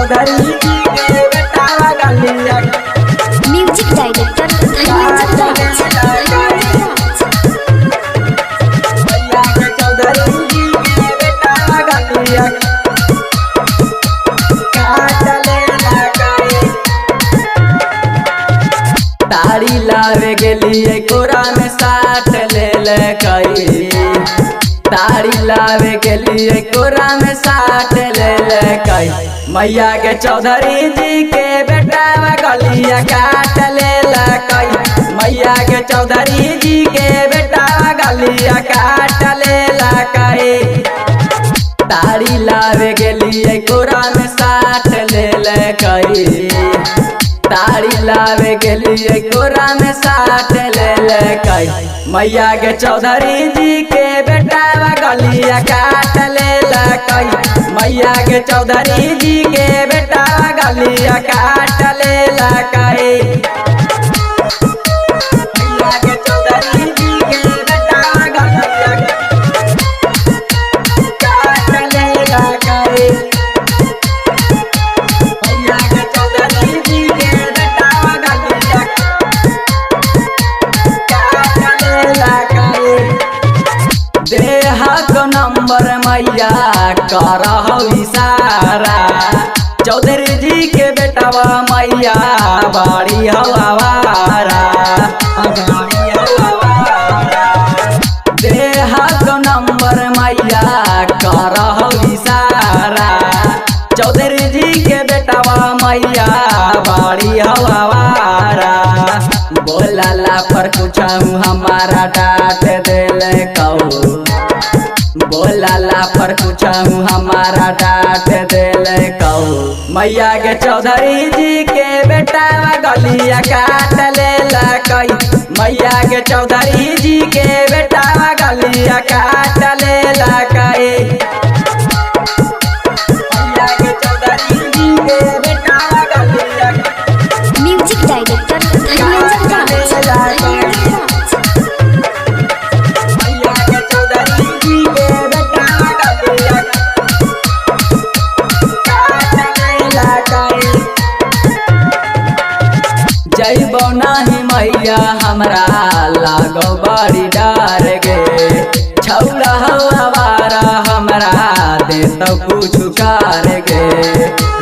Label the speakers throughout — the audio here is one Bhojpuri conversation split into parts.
Speaker 1: चौधरी जी के बेटा गलिया
Speaker 2: म्यूजिक डायरेक्टर धर्मेंद्र राज।
Speaker 1: मैया के चौधरी जी के बेटा गलिया काटले लगाए ताड़ी लावे गेलिए कोरा में साथ ले कई ताड़ी लावे गेलिए कोरा में साथ ले कई मैया के चौधरी जी के बेटा गलिया काट ले कई मैया के चौधरी जी के बेटा गलिया काट ले कई ताड़ी लावे गेलिए कोरा में साथ ले कई ताड़ी लावे गेलिए कोरा में साथ ले कई मैया के चौधरी जी के बेटा गलिया काट ले कई मैया के चौधरी जी के बेटा गलिया काट ले कई मैया के चौधरी जी के बेटा गलिया काट ले कई मैया के चौधरी जी के बेटा गलिया काट ले कई देहा को नंबर मैया करहु इशारा चौधरी जी के बेटावा मैया बाड़ी हवारा देहा को नंबर मैया करहु इशारा चौधरी जी के बेटावा मैया बाड़ी हवारा बोलला पर कुछ हमारा डांट दिल कहू बोलला पर कुछ हमारा डांट दिल कहू मैया के चौधरी जी के बेटा गलिया काट ले कई मैया के चौधरी जी के बेटा गलिया काट ले कई मैया के चौधरी जी के बेटा गलिया
Speaker 2: म्यूजिक डायरेक्टर धर्मेंद्र राज।
Speaker 1: मैया के चौधरी जी के बेटा गलिया काट ले कई जइबो नाही मैया हमरा लागो बड़ी डर गे छौड़ा हवारा हमरा देतौ कुछ कर गे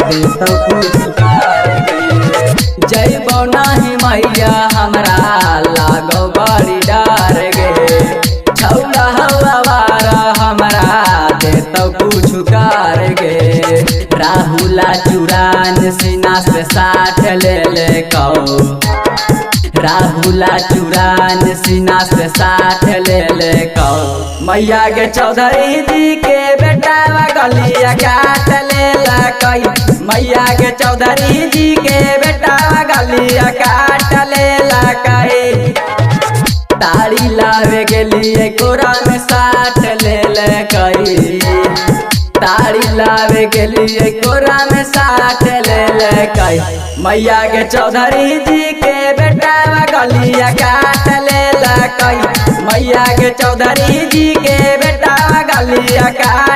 Speaker 1: देतौ कुछ कर गे जइबो नाही मैया हमरा लागो बड़ी डर गे छौड़ा हवारा हमरा देतौ कुछ कर गे राहुला चुरान सीना से साथ ले कहो राहुला चुरान सीना से साथ ले कहो मैया के चौधरी जी के बेटा गलिया काट ले कई मैया के चौधरी जी के बेटा गलिया काट ले कई ताड़ी लावे गेलिए कोरा में साथ ले कई ताड़ी लावे गेलिए कोरा में साथ ले कई मैया के चौधरी जी के बेटा गलिया काट ले कई मैया के चौधरी जी के बेटा गलिया काट